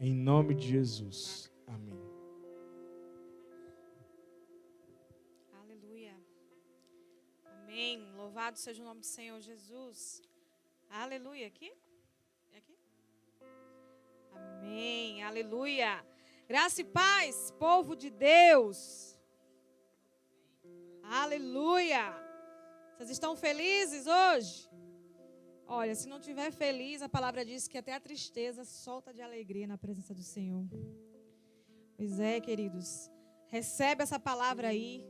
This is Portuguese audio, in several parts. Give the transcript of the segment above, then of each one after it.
Em nome de Jesus. Amém. Aleluia. Amém. Louvado seja o nome do Senhor Jesus. Aleluia. Aqui? É aqui? Amém. Aleluia. Graça e paz, povo de Deus. Aleluia. Vocês estão felizes hoje? Olha, se não estiver feliz, a palavra diz que até a tristeza solta de alegria na presença do Senhor. Pois é, queridos. Recebe essa palavra aí.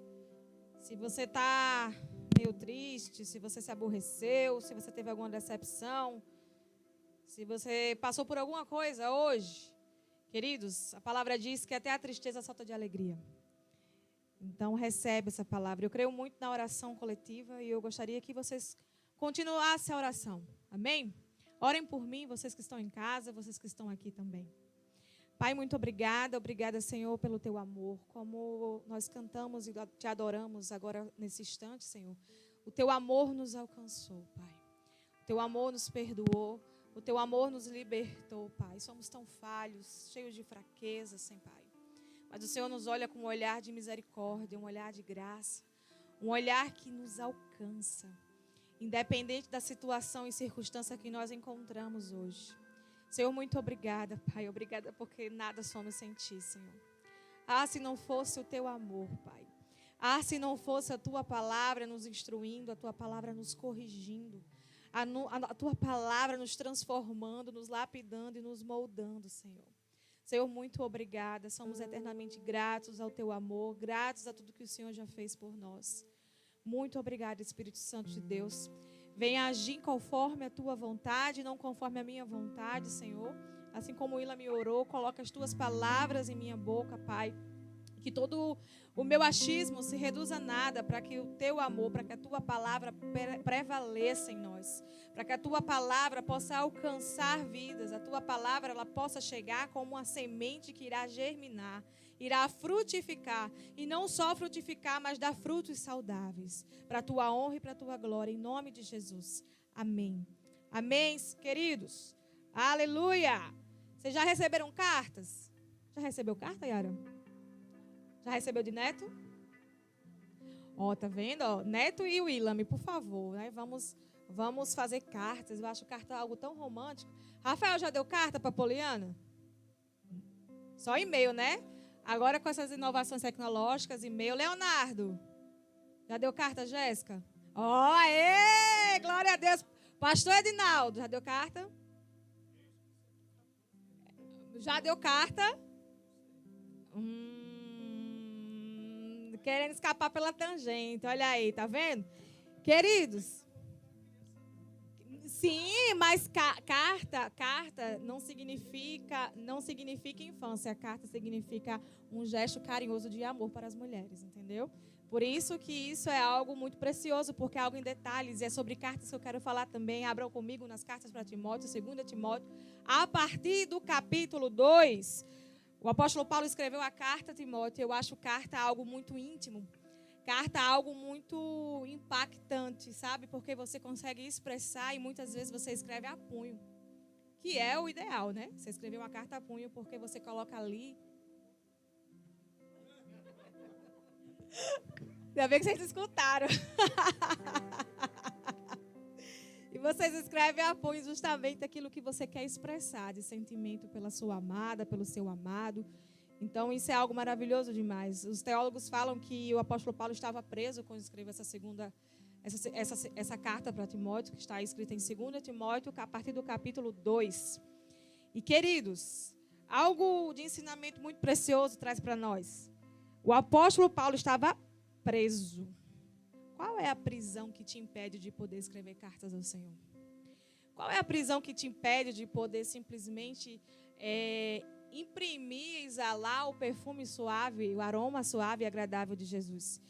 Se você está meio triste, se você se aborreceu, se você teve alguma decepção, se você passou por alguma coisa hoje, queridos, a palavra diz que até a tristeza solta de alegria. Então, recebe essa palavra. Eu creio muito na oração coletiva e eu gostaria que vocês continuassem a oração. Amém? Orem por mim, vocês que estão em casa, vocês que estão aqui também. Pai, muito obrigada. Obrigada, Senhor, pelo teu amor. Como nós cantamos e te adoramos agora nesse instante, Senhor. O teu amor nos alcançou, Pai. O teu amor nos perdoou. O teu amor nos libertou, Pai. Somos tão falhos, cheios de fraquezas, Senhor, Pai. Mas o Senhor nos olha com um olhar de misericórdia, um olhar de graça, um olhar que nos alcança, independente da situação e circunstância que nós encontramos hoje. Senhor, muito obrigada, Pai. Obrigada porque nada somos sem Ti, Senhor. Ah, se não fosse o Teu amor, Pai. Ah, se não fosse a Tua palavra nos instruindo, a Tua palavra nos corrigindo, a Tua palavra nos transformando, nos lapidando e nos moldando, Senhor. Senhor, muito obrigada. Somos eternamente gratos ao Teu amor, gratos a tudo que o Senhor já fez por nós. Muito obrigada, Espírito Santo de Deus. Venha agir conforme a Tua vontade, não conforme a minha vontade, Senhor. Assim como o Ila me orou, coloca as Tuas palavras em minha boca, Pai. Que todo o meu achismo se reduza a nada, para que o Teu amor, para que a Tua palavra prevaleça em nós. Para que a Tua palavra possa alcançar vidas. A Tua palavra ela possa chegar como uma semente que irá germinar, irá frutificar. E não só frutificar, mas dar frutos saudáveis. Para a Tua honra e para a Tua glória. Em nome de Jesus. Amém. Amém, queridos. Aleluia. Vocês já receberam cartas? Já recebeu carta, Yara? Já recebeu de Neto? Ó, tá vendo? Ó, Neto e Willam, por favor, né? Vamos fazer cartas. Eu acho carta algo tão romântico. Rafael já deu carta para Poliana? Só e-mail, né? Agora com essas inovações tecnológicas, e-mail. Leonardo, já deu carta, Jéssica? Ó, aê! Glória a Deus. Pastor Edinaldo, já deu carta? Já deu carta? Querendo escapar pela tangente. Olha aí, tá vendo? Queridos, sim, mas carta não significa infância. Carta significa um gesto carinhoso de amor para as mulheres, entendeu? Por isso que isso é algo muito precioso, porque é algo em detalhes. E é sobre cartas que eu quero falar também. Abram comigo nas cartas para Timóteo, 2 Timóteo, a partir do capítulo 2. O apóstolo Paulo escreveu a carta a Timóteo. Eu acho carta algo muito íntimo. Carta algo muito impactante, sabe? Porque você consegue expressar e muitas vezes você escreve a punho. Que é o ideal, né? Você escreveu uma carta a punho porque você coloca ali. Ainda bem que vocês escutaram. E vocês escrevem a punho justamente aquilo que você quer expressar de sentimento pela sua amada, pelo seu amado. Então, isso é algo maravilhoso demais. Os teólogos falam que o apóstolo Paulo estava preso quando escreveu essa carta para Timóteo, que está escrita em 2 Timóteo, a partir do capítulo 2. E, queridos, algo de ensinamento muito precioso traz para nós. O apóstolo Paulo estava preso. Qual é a prisão que te impede de poder escrever cartas ao Senhor? Qual é a prisão que te impede de poder simplesmente imprimir e exalar o perfume suave, o aroma suave e agradável de Jesus?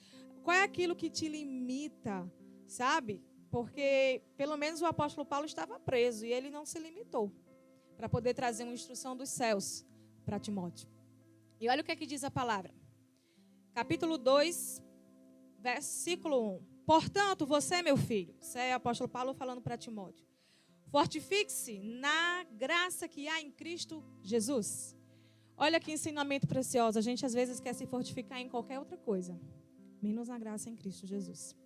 Qual é aquilo que te limita, sabe? Porque, pelo menos, o apóstolo Paulo estava preso e ele não se limitou para poder trazer uma instrução dos céus para Timóteo. E olha o que é que diz a palavra. Capítulo 2, versículo 1. Portanto, você, meu filho, isso é o apóstolo Paulo falando para Timóteo, Fortifique-se na graça que há em Cristo Jesus. Olha que ensinamento precioso. A gente às vezes quer se fortificar em qualquer outra coisa, menos na graça em Cristo Jesus.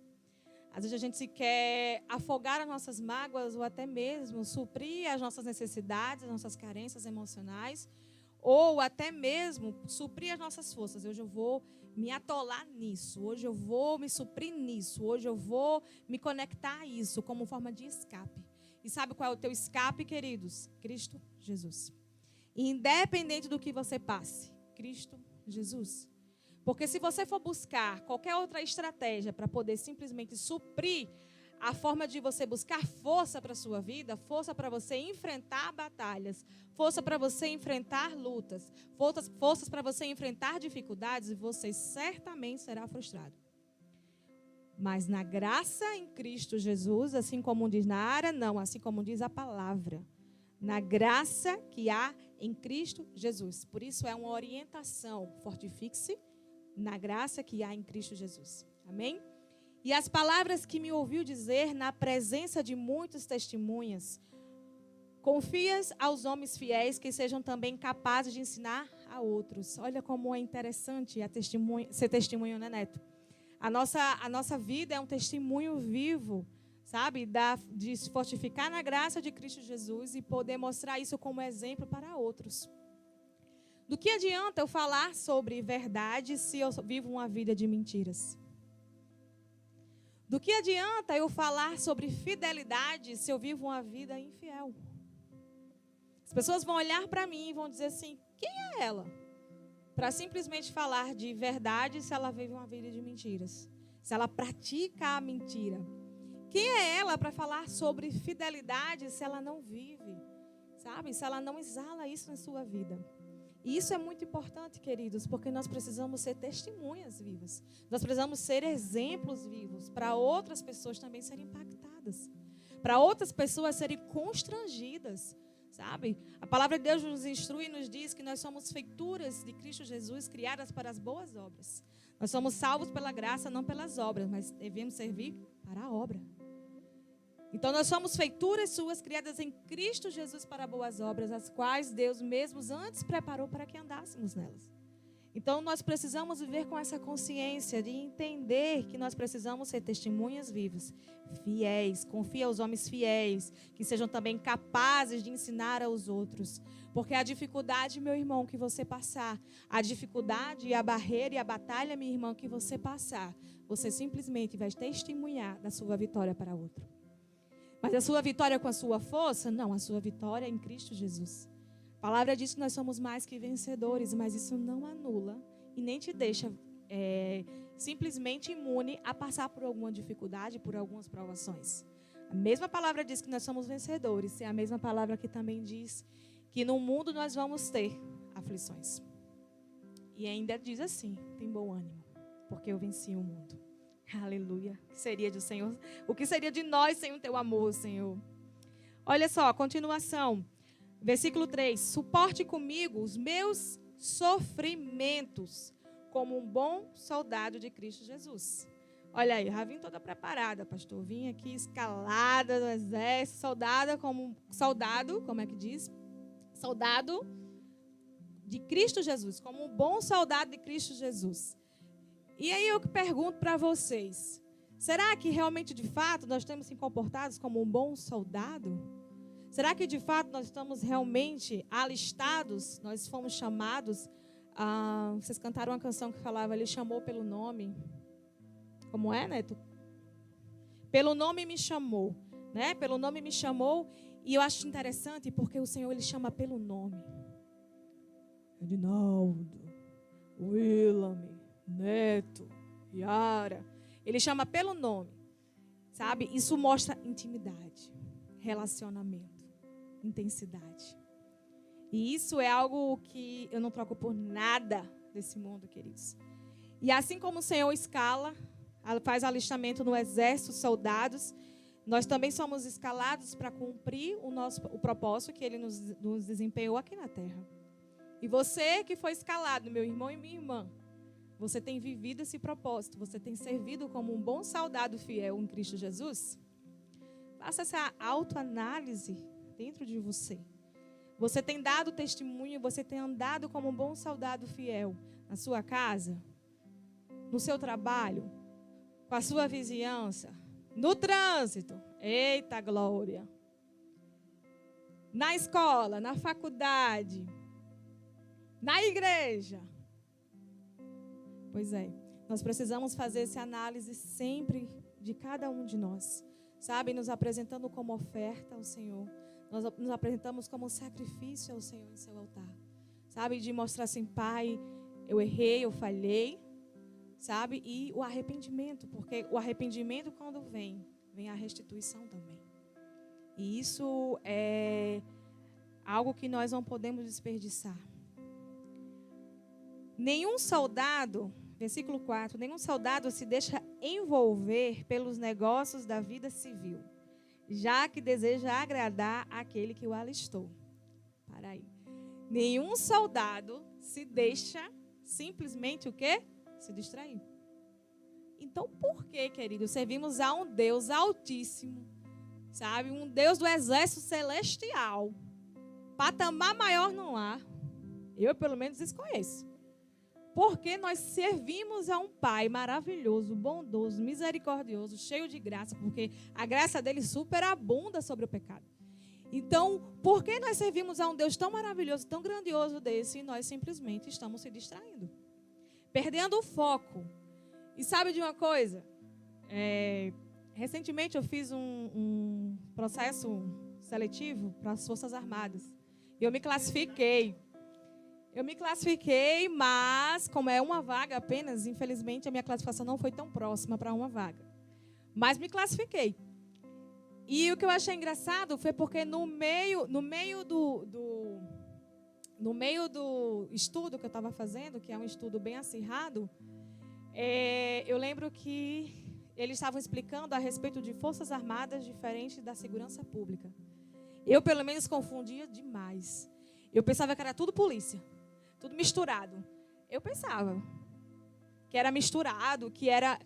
Às vezes a gente se quer afogar as nossas mágoas ou até mesmo suprir as nossas necessidades, as nossas carências emocionais, ou até mesmo suprir as nossas forças. Hoje eu vou me atolar nisso, hoje eu vou me suprir nisso, hoje eu vou me conectar a isso como forma de escape. E sabe qual é o teu escape, queridos? Cristo Jesus. Independente do que você passe, Cristo Jesus. Porque se você for buscar qualquer outra estratégia para poder simplesmente suprir a forma de você buscar força para a sua vida, força para você enfrentar batalhas, força para você enfrentar lutas, forças para você enfrentar dificuldades, você certamente será frustrado. Mas na graça em Cristo Jesus, assim como diz na área, não, assim como diz a palavra. Na graça que há em Cristo Jesus. Por isso é uma orientação. Fortifique-se na graça que há em Cristo Jesus. Amém? E as palavras que me ouviu dizer na presença de muitas testemunhas. Confias aos homens fiéis que sejam também capazes de ensinar a outros. Olha como é interessante ser testemunho, né, Neto? A nossa vida é um testemunho vivo, sabe? De se fortificar na graça de Cristo Jesus e poder mostrar isso como exemplo para outros. Do que adianta eu falar sobre verdade se eu vivo uma vida de mentiras? Do que adianta eu falar sobre fidelidade se eu vivo uma vida infiel? As pessoas vão olhar para mim e vão dizer assim, quem é ela? Para simplesmente falar de verdade se ela vive uma vida de mentiras. Se ela pratica a mentira. Quem é ela para falar sobre fidelidade se ela não vive? Sabe? Se ela não exala isso na sua vida. E isso é muito importante, queridos, porque nós precisamos ser testemunhas vivas. Nós precisamos ser exemplos vivos para outras pessoas também serem impactadas. Para outras pessoas serem constrangidas. Sabe? A palavra de Deus nos instrui e nos diz que nós somos feituras de Cristo Jesus, criadas para as boas obras. Nós somos salvos pela graça, não pelas obras, mas devemos servir para a obra. Então nós somos feituras suas, criadas em Cristo Jesus para boas obras, as quais Deus mesmo antes preparou para que andássemos nelas. Então nós precisamos viver com essa consciência de entender que nós precisamos ser testemunhas vivas, fiéis, confia aos homens fiéis, que sejam também capazes de ensinar aos outros. Porque a dificuldade, meu irmão, que você passar, a dificuldade e a barreira e a batalha, minha irmã, que você passar, você simplesmente vai testemunhar da sua vitória para outro. Mas a sua vitória com a sua força? Não, a sua vitória é em Cristo Jesus. A palavra diz que nós somos mais que vencedores, mas isso não anula e nem te deixa simplesmente imune a passar por alguma dificuldade, por algumas provações. A mesma palavra diz que nós somos vencedores, é a mesma palavra que também diz que no mundo nós vamos ter aflições. E ainda diz assim, tem bom ânimo, porque eu venci o mundo. Aleluia. O que seria do Senhor? O que seria de nós sem o teu amor, Senhor? Olha só, continuação. Versículo 3. Suporte comigo os meus sofrimentos como um bom soldado de Cristo Jesus. Olha aí, já vim toda preparada, pastor. Vim aqui escalada no exército, soldado, como é que diz? Soldado de Cristo Jesus, como um bom soldado de Cristo Jesus. E aí eu pergunto para vocês, será que realmente, de fato, nós temos se comportado como um bom soldado? Será que, de fato, nós estamos realmente alistados? Nós fomos chamados? Vocês cantaram uma canção que falava, Ele chamou pelo nome. Como é, Neto? Pelo nome me chamou, né? Pelo nome me chamou. E eu acho interessante porque o Senhor, Ele chama pelo nome. Edinaldo, Willam, Neto, Yara. Ele chama pelo nome, sabe? Isso mostra intimidade, relacionamento, intensidade. E isso é algo que eu não troco por nada desse mundo, queridos. E assim como o Senhor escala, faz alistamento no exército, soldados, nós também somos escalados para cumprir o propósito que Ele nos desempenhou aqui na terra. E você que foi escalado, meu irmão e minha irmã, você tem vivido esse propósito? Você tem servido como um bom soldado fiel em Cristo Jesus? Faça essa autoanálise dentro de você. Você tem dado testemunho, você tem andado como um bom soldado fiel na sua casa, no seu trabalho, com a sua vizinhança, no trânsito. Eita glória! Na escola, na faculdade, na igreja. Pois é, nós precisamos fazer essa análise sempre de cada um de nós. Sabe, nos apresentando como oferta ao Senhor. Nós nos apresentamos como sacrifício ao Senhor em seu altar. Sabe, de mostrar assim, Pai, eu errei, eu falhei. Sabe, e o arrependimento, porque o arrependimento quando vem a restituição também. E isso é algo que nós não podemos desperdiçar. Nenhum soldado, versículo 4, nenhum soldado se deixa envolver pelos negócios da vida civil, já que deseja agradar aquele que o alistou. Para aí. Nenhum soldado se deixa simplesmente o quê? Se distrair. Então, por que, querido, servimos a um Deus altíssimo, sabe? Um Deus do exército celestial. Patamar maior não há. Eu, pelo menos, desconheço. Porque nós servimos a um Pai maravilhoso, bondoso, misericordioso, cheio de graça, porque a graça dele superabunda sobre o pecado. Então, por que nós servimos a um Deus tão maravilhoso, tão grandioso desse, e nós simplesmente estamos se distraindo? Perdendo o foco. E sabe de uma coisa? Recentemente eu fiz um processo seletivo para as Forças Armadas. E eu me classifiquei. Mas como é uma vaga apenas, infelizmente a minha classificação não foi tão próxima para uma vaga. Mas me classifiquei. E o que eu achei engraçado foi porque no meio do estudo que eu estava fazendo, que é um estudo bem acirrado, eu lembro que eles estavam explicando a respeito de forças armadas diferentes da segurança pública. Eu, pelo menos, confundia demais. Eu pensava que era tudo polícia, tudo misturado. Eu pensava que era misturado, que era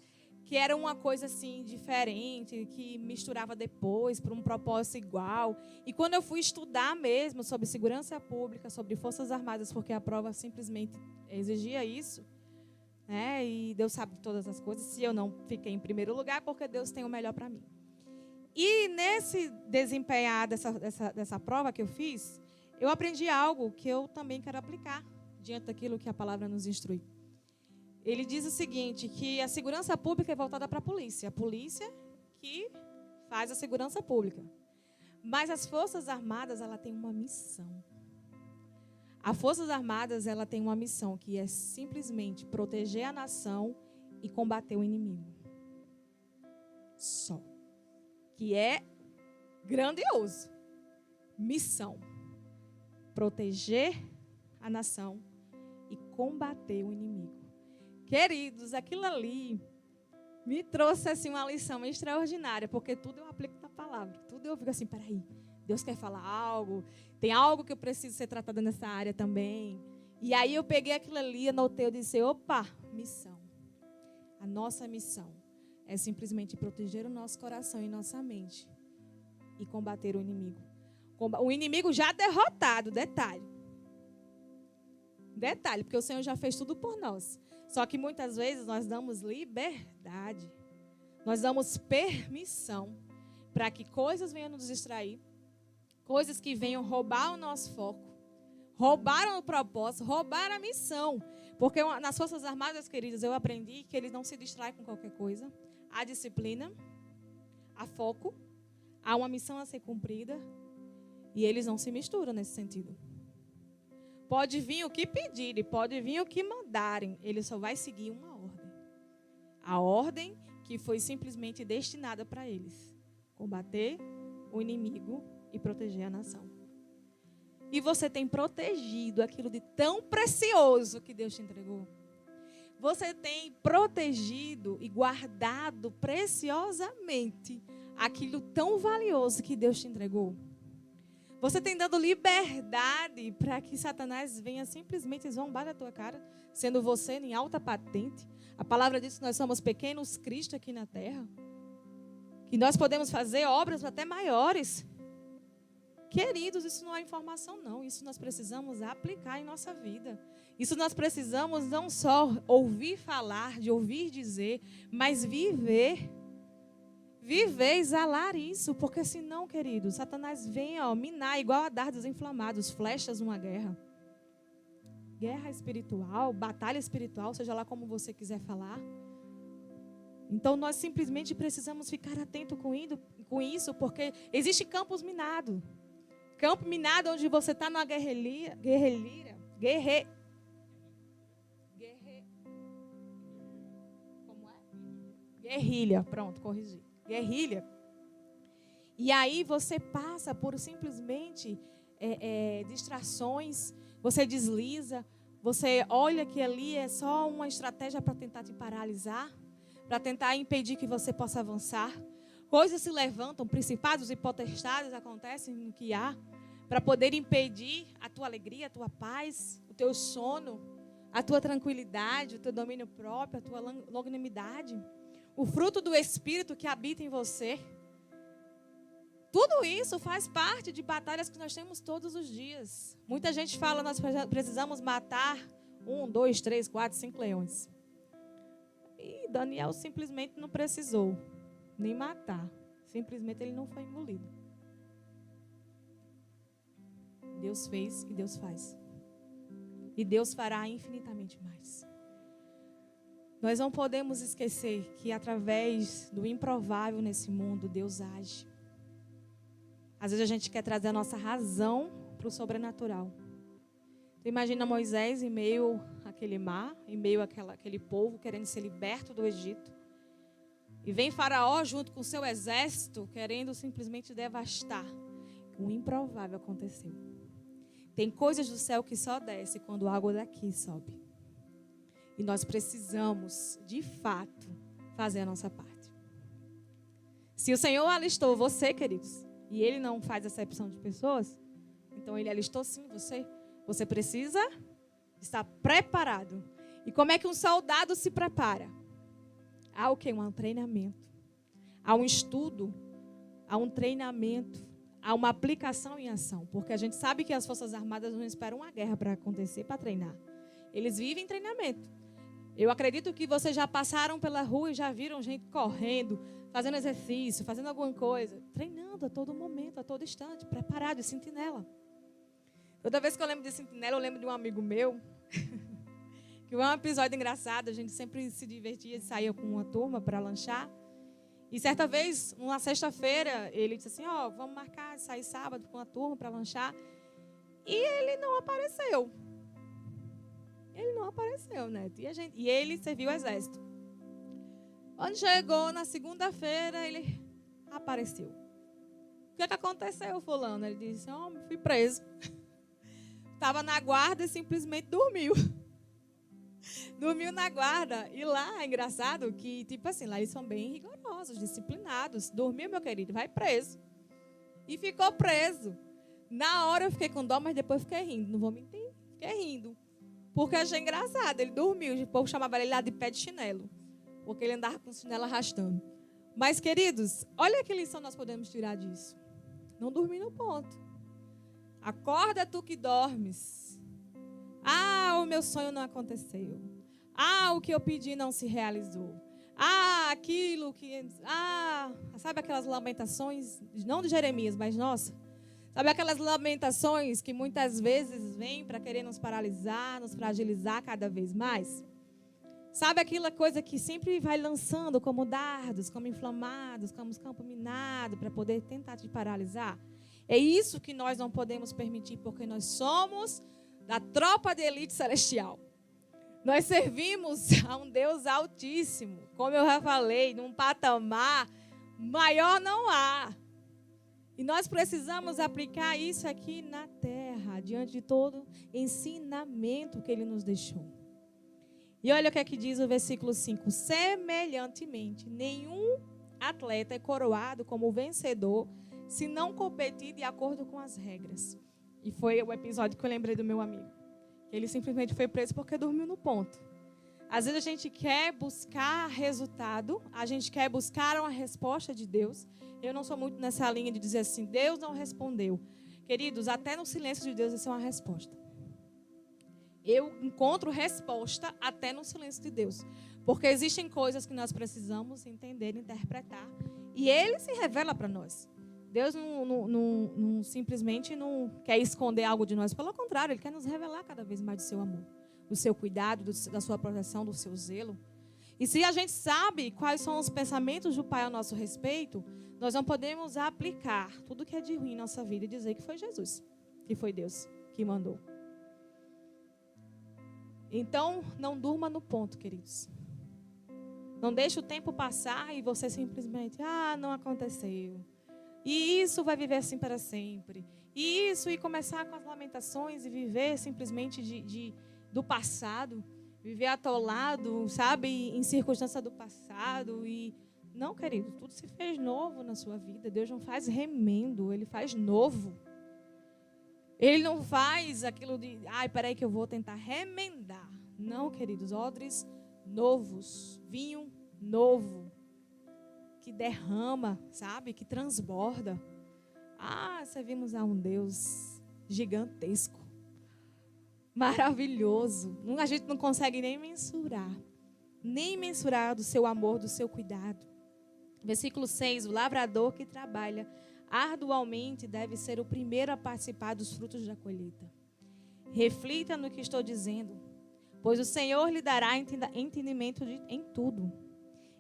uma coisa assim diferente, que misturava depois para um propósito igual. E quando eu fui estudar mesmo sobre segurança pública, sobre forças armadas, porque a prova simplesmente exigia isso, né? E Deus sabe de todas as coisas. Se eu não fiquei em primeiro lugar, porque Deus tem o melhor para mim. E nesse desempenhar dessa prova que eu fiz, eu aprendi algo que eu também quero aplicar diante daquilo que a palavra nos instrui. Ele diz o seguinte, que a segurança pública é voltada para a polícia que faz a segurança pública. Mas as Forças Armadas, ela tem uma missão. As Forças Armadas, ela tem uma missão que é simplesmente proteger a nação e combater o inimigo. Só. Que é grandioso. Missão. Proteger a nação e combater o inimigo. Queridos, aquilo ali me trouxe assim, uma lição extraordinária, porque tudo eu aplico na palavra. Tudo eu fico assim, peraí, Deus quer falar algo, tem algo que eu preciso ser tratada nessa área também. E aí eu peguei aquilo ali, anotei, eu disse, opa, missão. A nossa missão é simplesmente proteger o nosso coração e nossa mente e combater o inimigo. O inimigo já derrotado, detalhe. Detalhe, porque o Senhor já fez tudo por nós. Só que muitas vezes nós damos liberdade. Nós damos permissão para que coisas venham nos distrair. Coisas que venham roubar o nosso foco. Roubaram o propósito, roubaram a missão. Porque nas Forças Armadas, queridos, eu aprendi que eles não se distraem com qualquer coisa. Há disciplina, há foco, há uma missão a ser cumprida. E eles não se misturam nesse sentido. Pode vir o que pedirem, pode vir o que mandarem. Ele só vai seguir uma ordem. A ordem que foi simplesmente destinada para eles. Combater o inimigo e proteger a nação. E você tem protegido aquilo de tão precioso que Deus te entregou. Você tem protegido e guardado preciosamente aquilo tão valioso que Deus te entregou. Você tem dado liberdade para que Satanás venha simplesmente zombar da tua cara, sendo você em alta patente. A palavra diz que nós somos pequenos Cristo aqui na terra. que nós podemos fazer obras até maiores. Queridos, isso não é informação, não. Isso nós precisamos aplicar em nossa vida. Isso nós precisamos não só ouvir falar, de ouvir dizer, mas viver. Viver, exalar isso. Porque senão, queridos, Satanás vem minar igual a dardos inflamados, flechas numa guerra. Guerra espiritual, batalha espiritual, seja lá como você quiser falar. Então, nós simplesmente precisamos ficar atento com isso, porque existe campos minados. Campo minado onde você está numa guerrilha, pronto, corrigi. Guerrilha. E aí você passa por simplesmente distrações, você desliza, você olha que ali é só uma estratégia para tentar te paralisar, para tentar impedir que você possa avançar. Coisas se levantam, principados e potestades acontecem no que há, para poder impedir a tua alegria, a tua paz, o teu sono, a tua tranquilidade, o teu domínio próprio, a tua longanimidade, o fruto do Espírito que habita em você. Tudo isso faz parte de batalhas que nós temos todos os dias. Muita gente fala, nós precisamos matar 1, 2, 3, 4, 5 leões. E Daniel simplesmente não precisou nem matar. Simplesmente ele não foi engolido. Deus fez e Deus faz. E Deus fará infinitamente mais. Nós não podemos esquecer que através do improvável nesse mundo, Deus age. Às vezes a gente quer trazer a nossa razão para o sobrenatural. Tu imagina Moisés em meio àquele mar, em meio àquele povo querendo ser liberto do Egito. E vem Faraó junto com o seu exército querendo simplesmente devastar. O improvável aconteceu. Tem coisas do céu que só desce quando a água daqui sobe. E nós precisamos, de fato, fazer a nossa parte. Se o Senhor alistou você, queridos, e Ele não faz acepção de pessoas, então Ele alistou sim você. Você precisa estar preparado. E como é que um soldado se prepara? Há o quê? Um treinamento. Há um estudo. Há um treinamento. Há uma aplicação em ação. Porque a gente sabe que as Forças Armadas não esperam uma guerra para acontecer, para treinar. Eles vivem treinamento. Eu acredito que vocês já passaram pela rua e já viram gente correndo, fazendo exercício, fazendo alguma coisa. Treinando a todo momento, a todo instante, preparado, de sentinela. Toda vez que eu lembro de sentinela, eu lembro de um amigo meu, que foi um episódio engraçado. A gente sempre se divertia e saía com uma turma para lanchar. E certa vez, numa sexta-feira, ele disse assim, vamos marcar, sair sábado com a turma para lanchar. E ele não apareceu. Ele não apareceu, né? E ele serviu o exército. Quando chegou na segunda-feira, ele apareceu. O que aconteceu, fulano? Ele disse, fui preso. Estava na guarda e simplesmente dormiu. Dormiu na guarda. E lá é engraçado que, tipo assim, lá eles são bem rigorosos, disciplinados. Dormiu, meu querido, vai preso. E ficou preso. Na hora eu fiquei com dó, mas depois fiquei rindo. Não vou mentir, fiquei rindo. Porque achei engraçado. Ele dormiu. O povo chamava ele lá de pé de chinelo. Porque ele andava com o chinelo arrastando. Mas, queridos, olha que lição nós podemos tirar disso. Não dormir no ponto. Acorda tu que dormes. O meu sonho não aconteceu. O que eu pedi não se realizou. Aquilo que... sabe aquelas lamentações, não de Jeremias, mas nossa. Sabe aquelas lamentações que muitas vezes vêm para querer nos paralisar, nos fragilizar cada vez mais? Sabe aquela coisa que sempre vai lançando como dardos, como inflamados, como campo minado, para poder tentar te paralisar? É isso que nós não podemos permitir, porque nós somos da tropa de elite celestial. Nós servimos a um Deus altíssimo, como eu já falei, num patamar maior não há. E nós precisamos aplicar isso aqui na terra, diante de todo ensinamento que Ele nos deixou. E olha o que é que diz o versículo 5. Semelhantemente, nenhum atleta é coroado como vencedor se não competir de acordo com as regras. E foi o episódio que eu lembrei do meu amigo. Ele simplesmente foi preso porque dormiu no ponto. Às vezes a gente quer buscar resultado, a gente quer buscar uma resposta de Deus. Eu não sou muito nessa linha de dizer assim, Deus não respondeu. Queridos, até no silêncio de Deus isso é uma resposta. Eu encontro resposta até no silêncio de Deus. Porque existem coisas que nós precisamos entender, interpretar. E Ele se revela para nós. Deus não simplesmente não quer esconder algo de nós. Pelo contrário, Ele quer nos revelar cada vez mais do seu amor, do seu cuidado, da sua proteção, do seu zelo. E se a gente sabe quais são os pensamentos do Pai a nosso respeito, nós não podemos aplicar tudo que é de ruim em nossa vida e dizer que foi Jesus, que foi Deus que mandou. Então, não durma no ponto, queridos. Não deixe o tempo passar e você simplesmente, não aconteceu. E isso vai viver assim para sempre. E começar com as lamentações e viver simplesmente do passado. Viver atolado, sabe, em circunstância do passado. E não, querido, tudo se fez novo na sua vida. Deus não faz remendo, Ele faz novo. Ele não faz aquilo de, peraí que eu vou tentar remendar. Não, queridos, odres novos, vinho novo, que derrama, sabe, que transborda. Servimos a um Deus gigantesco, maravilhoso. A gente não consegue nem mensurar do seu amor, do seu cuidado. Versículo 6, o lavrador que trabalha arduamente deve ser o primeiro a participar dos frutos da colheita. Reflita no que estou dizendo, pois o Senhor lhe dará entendimento em tudo.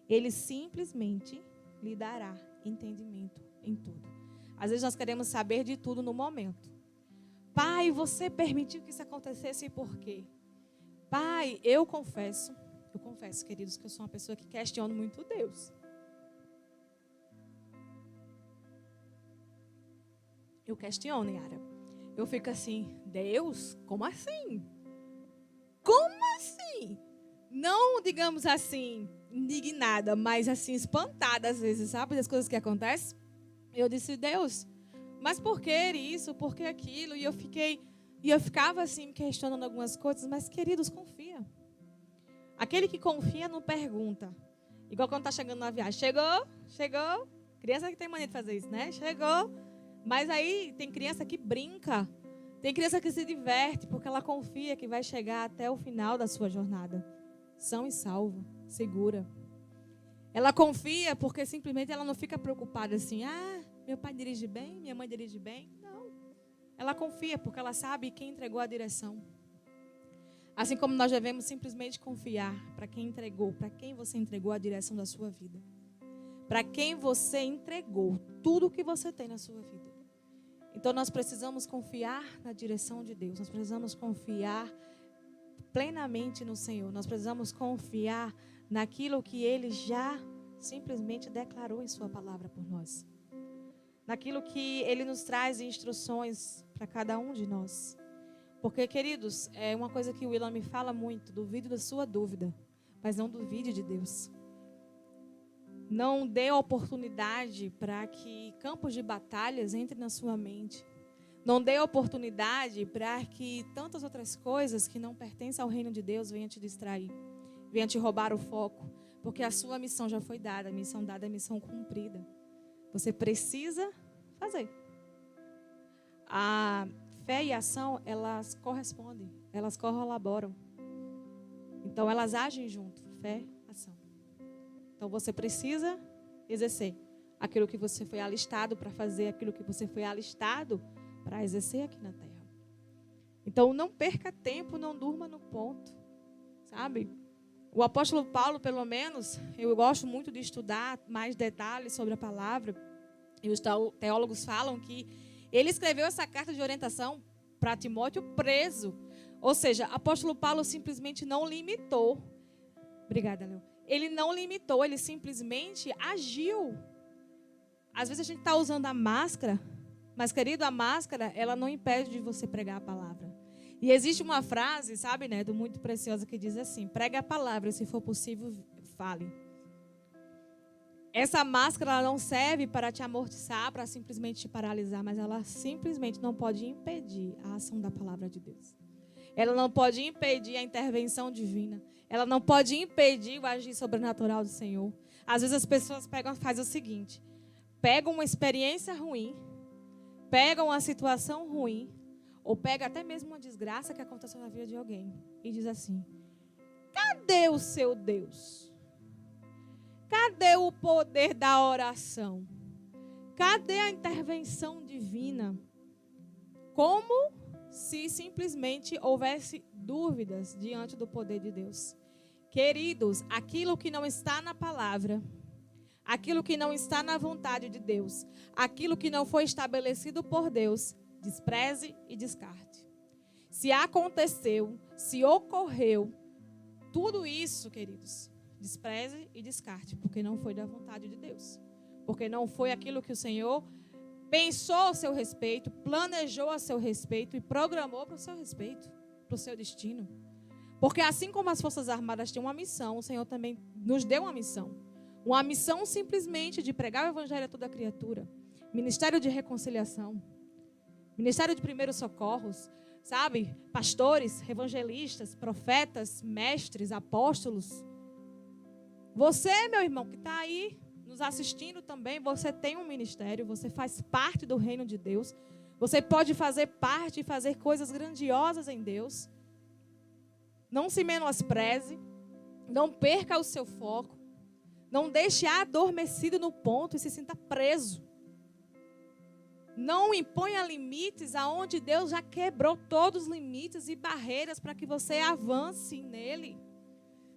Ele simplesmente lhe dará entendimento em tudo. Às vezes nós queremos saber de tudo no momento. Pai, você permitiu que isso acontecesse e por quê? Pai, eu confesso, queridos, que eu sou uma pessoa que questiona muito Deus. Eu questiono, Yara. Eu fico assim, Deus? Como assim? Como assim? Não, digamos assim, indignada, mas assim, espantada às vezes, sabe? Das coisas que acontecem. Eu disse, Deus, mas por que isso? Por que aquilo? E eu ficava assim, me questionando algumas coisas, mas queridos, confia. Aquele que confia não pergunta. Igual quando está chegando na viagem. Chegou. Criança que tem mania de fazer isso, né? Chegou. Mas aí tem criança que brinca. Tem criança que se diverte porque ela confia que vai chegar até o final da sua jornada. São e salva, segura. Ela confia porque simplesmente ela não fica preocupada assim. Meu pai dirige bem, minha mãe dirige bem. Não. Ela confia porque ela sabe quem entregou a direção. Assim como nós devemos simplesmente confiar para quem você entregou a direção da sua vida. Para quem você entregou tudo o que você tem na sua vida. Então nós precisamos confiar na direção de Deus. Nós precisamos confiar plenamente no Senhor. Nós precisamos confiar naquilo que Ele já simplesmente declarou em sua palavra por nós. Naquilo que Ele nos traz instruções para cada um de nós. Porque, queridos, é uma coisa que o William me fala muito. Duvide da sua dúvida, mas não duvide de Deus. Não dê oportunidade para que campos de batalhas entrem na sua mente. Não dê oportunidade para que tantas outras coisas que não pertencem ao reino de Deus venham te distrair. Venham te roubar o foco. Porque a sua missão já foi dada. A missão dada é a missão cumprida. Você precisa fazer. A fé e a ação, elas correspondem. Elas corroboram. Então, elas agem junto. Fé, ação. Então, você precisa exercer aquilo que você foi alistado para fazer, aquilo que você foi alistado para exercer aqui na terra. Então, não perca tempo, não durma no ponto, sabe? O apóstolo Paulo, pelo menos, eu gosto muito de estudar mais detalhes sobre a palavra. E os teólogos falam que ele escreveu essa carta de orientação para Timóteo preso. Ou seja, o apóstolo Paulo simplesmente não limitou. Obrigada, Léo. Ele não limitou, ele simplesmente agiu. Às vezes a gente está usando a máscara, mas, querido, a máscara, ela não impede de você pregar a palavra. E existe uma frase, sabe, né, do Muito Preciosa, que diz assim: pregue a palavra, se for possível, fale. Essa máscara, ela não serve para te amortiçar, para simplesmente te paralisar, mas ela simplesmente não pode impedir a ação da palavra de Deus. Ela não pode impedir a intervenção divina. ela não pode impedir o agir sobrenatural do Senhor. Às vezes as pessoas fazem o seguinte: pegam uma experiência ruim, pegam uma situação ruim, ou pegam até mesmo uma desgraça que aconteceu na vida de alguém e diz assim: cadê o seu Deus? Cadê o poder da oração? Cadê a intervenção divina? Como se simplesmente houvesse dúvidas diante do poder de Deus. Queridos, aquilo que não está na palavra, aquilo que não está na vontade de Deus, aquilo que não foi estabelecido por Deus, despreze e descarte. Se aconteceu, se ocorreu, tudo isso, queridos, despreze e descarte, porque não foi da vontade de Deus. Porque não foi aquilo que o Senhor pensou a seu respeito, planejou a seu respeito e programou para o seu respeito, para o seu destino. Porque assim como as Forças Armadas têm uma missão, o Senhor também nos deu uma missão. Uma missão simplesmente de pregar o Evangelho a toda criatura. Ministério de reconciliação. Ministério de primeiros socorros. Sabe? Pastores, evangelistas, profetas, mestres, apóstolos. Você, meu irmão, que está aí nos assistindo também, você tem um ministério, você faz parte do reino de Deus. Você pode fazer parte e fazer coisas grandiosas em Deus. Não se menospreze. Não perca o seu foco. Não deixe adormecido no ponto e se sinta preso. Não imponha limites aonde Deus já quebrou todos os limites e barreiras para que você avance nele.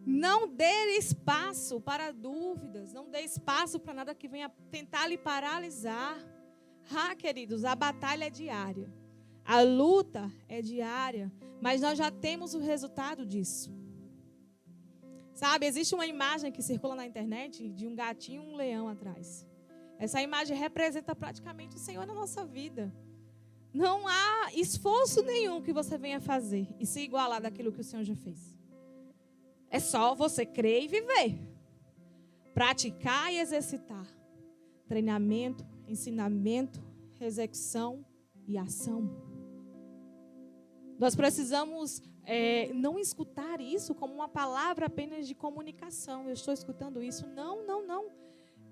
Não dê espaço para dúvidas. Não dê espaço para nada que venha tentar lhe paralisar. Queridos, a batalha é diária. A luta é diária. Mas nós já temos o resultado disso. Sabe, existe uma imagem que circula na internet de um gatinho e um leão atrás. Essa imagem representa praticamente o Senhor na nossa vida. Não há esforço nenhum que você venha fazer e se igualar daquilo que o Senhor já fez. É só você crer e viver. Praticar e exercitar. Treinamento, ensinamento, execução e ação. Nós precisamos não escutar isso como uma palavra apenas de comunicação. Eu estou escutando isso. Não, não, não.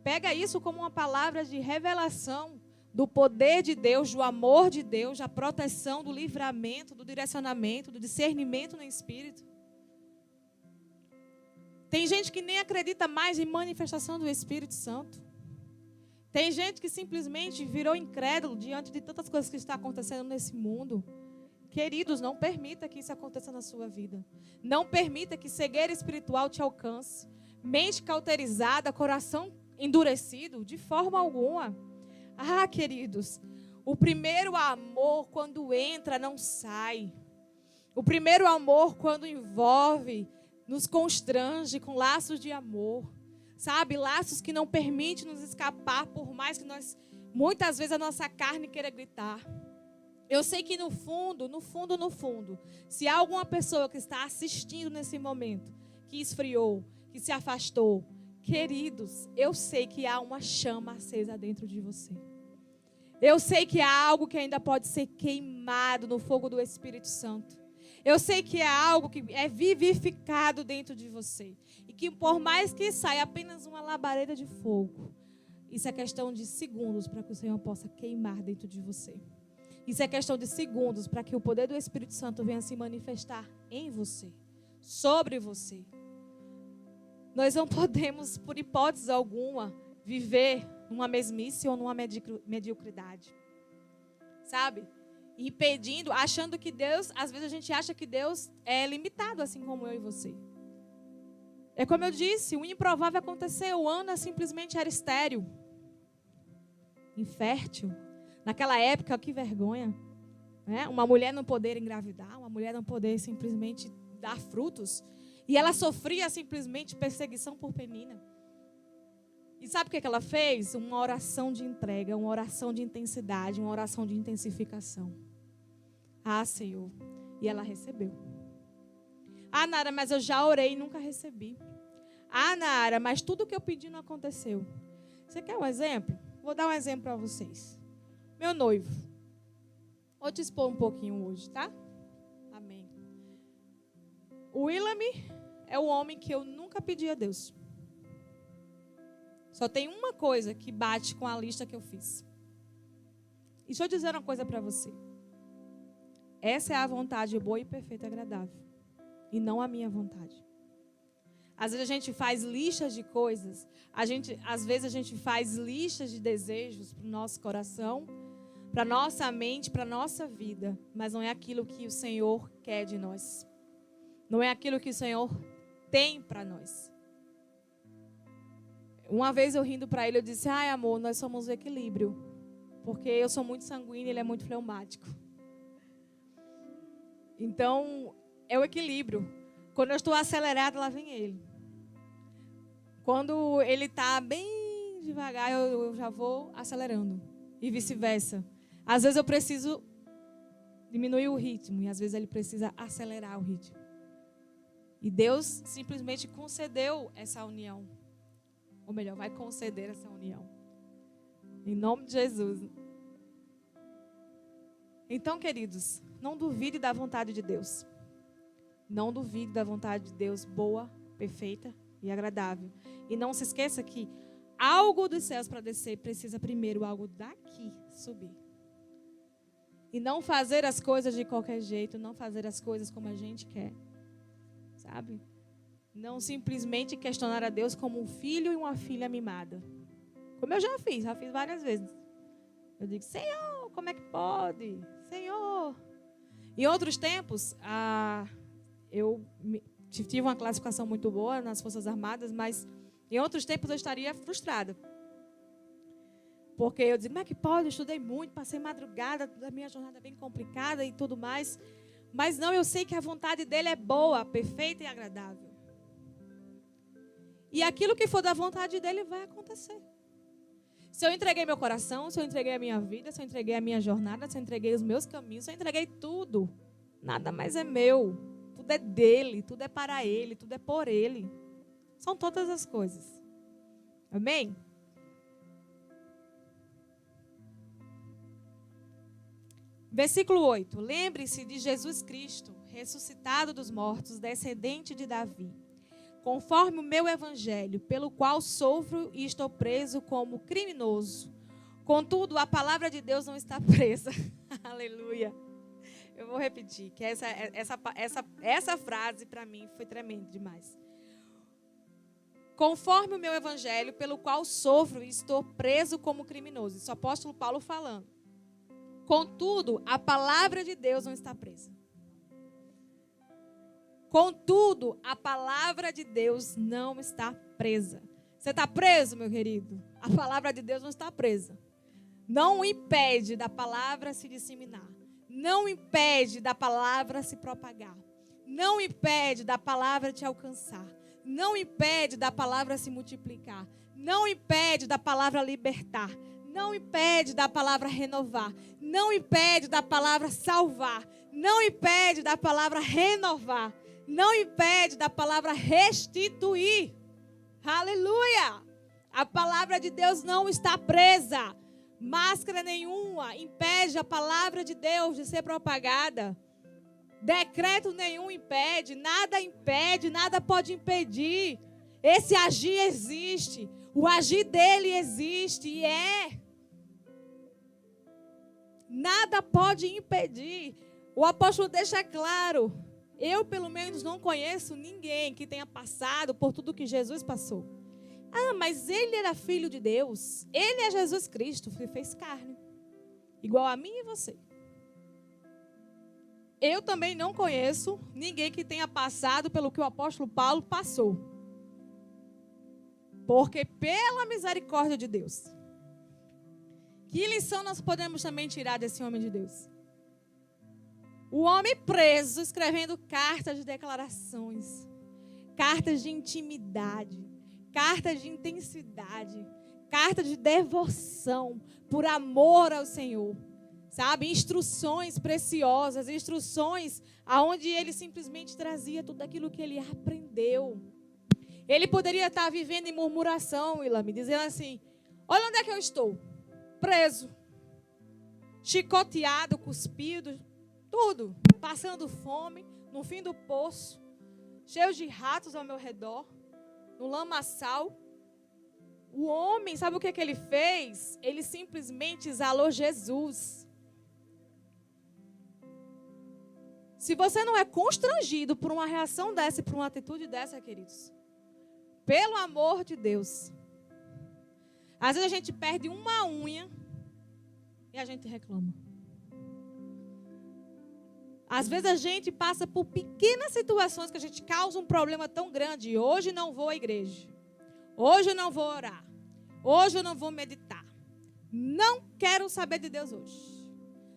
Pega isso como uma palavra de revelação do poder de Deus, do amor de Deus, da proteção, do livramento, do direcionamento, do discernimento no Espírito. Tem gente que nem acredita mais em manifestação do Espírito Santo. Tem gente que simplesmente virou incrédulo diante de tantas coisas que estão acontecendo nesse mundo. Queridos, não permita que isso aconteça na sua vida. Não permita que cegueira espiritual te alcance. Mente cauterizada, coração endurecido, de forma alguma. Queridos, o primeiro amor, quando entra, não sai. O primeiro amor, quando envolve, nos constrange com laços de amor. Sabe, laços que não permitem nos escapar, por mais que nós, muitas vezes, a nossa carne queira gritar. Eu sei que no fundo, se há alguma pessoa que está assistindo nesse momento, que esfriou, que se afastou, queridos, eu sei que há uma chama acesa dentro de você. Eu sei que há algo que ainda pode ser queimado no fogo do Espírito Santo. Eu sei que há algo que é vivificado dentro de você. E que por mais que saia apenas uma labareda de fogo, isso é questão de segundos para que o Senhor possa queimar dentro de você. Isso é questão de segundos para que o poder do Espírito Santo venha se manifestar em você, sobre você. Nós não podemos, por hipótese alguma, viver numa mesmice ou numa mediocridade. Sabe? E pedindo, achando que Deus, às vezes a gente acha que Deus é limitado, assim como eu e você. É como eu disse, o improvável aconteceu. Ana simplesmente era estéril, infértil. Naquela época, que vergonha. Né? Uma mulher não poder engravidar, uma mulher não poder simplesmente dar frutos. E ela sofria simplesmente perseguição por Penina. E sabe o que ela fez? Uma oração de entrega, uma oração de intensidade, uma oração de intensificação. Senhor. E ela recebeu. Nara, mas eu já orei e nunca recebi. Nara, mas tudo que eu pedi não aconteceu. Você quer um exemplo? Vou dar um exemplo para vocês. Meu noivo. Vou te expor um pouquinho hoje, tá? Amém. O Willam é o homem que eu nunca pedi a Deus. Só tem uma coisa que bate com a lista que eu fiz. E deixa eu dizer uma coisa para você. Essa é a vontade boa e perfeita e agradável. E não a minha vontade. Às vezes a gente faz listas de coisas. Às vezes a gente faz listas de desejos para o nosso coração, para a nossa mente, para a nossa vida. Mas não é aquilo que o Senhor quer de nós. Não é aquilo que o Senhor tem para nós. Uma vez eu rindo para ele, eu disse: ai, amor, nós somos o equilíbrio. Porque eu sou muito sanguínea e ele é muito fleumático. Então, é o equilíbrio. Quando eu estou acelerada, lá vem ele. Quando ele está bem devagar, eu já vou acelerando. E vice-versa. Às vezes eu preciso diminuir o ritmo. E às vezes ele precisa acelerar o ritmo. E Deus simplesmente concedeu essa união. Ou melhor, vai conceder essa união. Em nome de Jesus. Então, queridos, não duvide da vontade de Deus. Não duvide da vontade de Deus boa, perfeita e agradável. E não se esqueça que algo dos céus para descer precisa primeiro algo daqui subir. E não fazer as coisas de qualquer jeito, não fazer as coisas como a gente quer. Sabe? Não simplesmente questionar a Deus como um filho e uma filha mimada. Como eu já fiz várias vezes. Eu digo: Senhor, como é que pode? Senhor. Em outros tempos, eu tive uma classificação muito boa nas Forças Armadas, mas em outros tempos eu estaria frustrada. Porque eu digo: como é que pode? Eu estudei muito, passei madrugada, a minha jornada é bem complicada e tudo mais. Mas não, eu sei que a vontade dele é boa, perfeita e agradável. E aquilo que for da vontade dele vai acontecer. Se eu entreguei meu coração, se eu entreguei a minha vida, se eu entreguei a minha jornada, se eu entreguei os meus caminhos, se eu entreguei tudo, nada mais é meu. Tudo é dele, tudo é para ele, tudo é por ele. São todas as coisas. Amém? Versículo 8. Lembre-se de Jesus Cristo, ressuscitado dos mortos, descendente de Davi, conforme o meu evangelho, pelo qual sofro e estou preso como criminoso. Contudo, a palavra de Deus não está presa. Aleluia. Eu vou repetir, que essa frase para mim foi tremenda demais. Conforme o meu evangelho, pelo qual sofro e estou preso como criminoso. Isso é o apóstolo Paulo falando. Contudo, a palavra de Deus não está presa. Contudo, a palavra de Deus não está presa. Você está preso, meu querido? A palavra de Deus não está presa. Não impede da palavra se disseminar. Não impede da palavra se propagar. Não impede da palavra te alcançar. Não impede da palavra se multiplicar. Não impede da palavra libertar. Não impede da palavra renovar. Não impede da palavra salvar. Não impede da palavra renovar. Não impede da palavra restituir. Aleluia! A palavra de Deus não está presa. Máscara nenhuma impede a palavra de Deus de ser propagada. Decreto nenhum impede, nada pode impedir. Esse agir existe. O agir dele existe e é. Nada pode impedir. O apóstolo deixa claro. Eu, pelo menos, não conheço ninguém que tenha passado por tudo que Jesus passou. Ah, mas ele era filho de Deus. Ele é Jesus Cristo, que fez carne. Igual a mim e você. Eu também não conheço ninguém que tenha passado pelo que o apóstolo Paulo passou. Porque pela misericórdia de Deus. Que lição nós podemos também tirar desse homem de Deus? O homem preso, escrevendo cartas de declarações, cartas de intimidade, cartas de intensidade, cartas de devoção, por amor ao Senhor. Sabe? Instruções preciosas, instruções aonde ele simplesmente trazia tudo aquilo que ele aprendeu. Ele poderia estar vivendo em murmuração, me dizendo assim: olha onde é que eu estou. Preso, chicoteado, cuspido, tudo, passando fome, no fim do poço. cheio de ratos ao meu redor, no lamaçal. O homem, sabe o que ele fez? Ele simplesmente exalou Jesus. Se você não é constrangido por uma reação dessa e por uma atitude dessa, queridos, pelo amor de Deus, às vezes a gente perde uma unha e a gente reclama. Às vezes a gente passa por pequenas situações que a gente causa um problema tão grande. Hoje não vou à igreja. Hoje eu não vou orar. Hoje eu não vou meditar. Não quero saber de Deus hoje.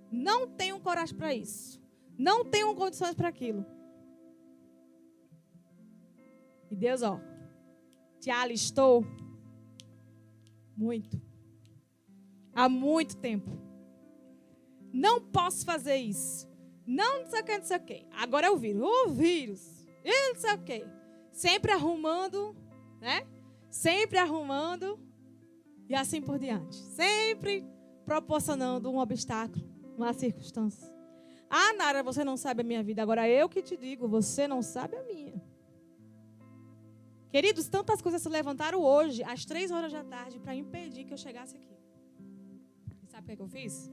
Não tenho coragem para isso. Não tenho condições para aquilo. E Deus, te alistou muito. Há muito tempo. Não posso fazer isso. Não sei o que, não sei o que. Agora é o vírus. O vírus. E não sei o que. Sempre arrumando, né? Sempre arrumando. E assim por diante. Sempre proporcionando um obstáculo, uma circunstância. Ah, Nara, você não sabe a minha vida. Agora eu que te digo, você não sabe a minha. Queridos, tantas coisas se levantaram hoje, às 3 horas da tarde, para impedir que eu chegasse aqui. E sabe o que eu fiz?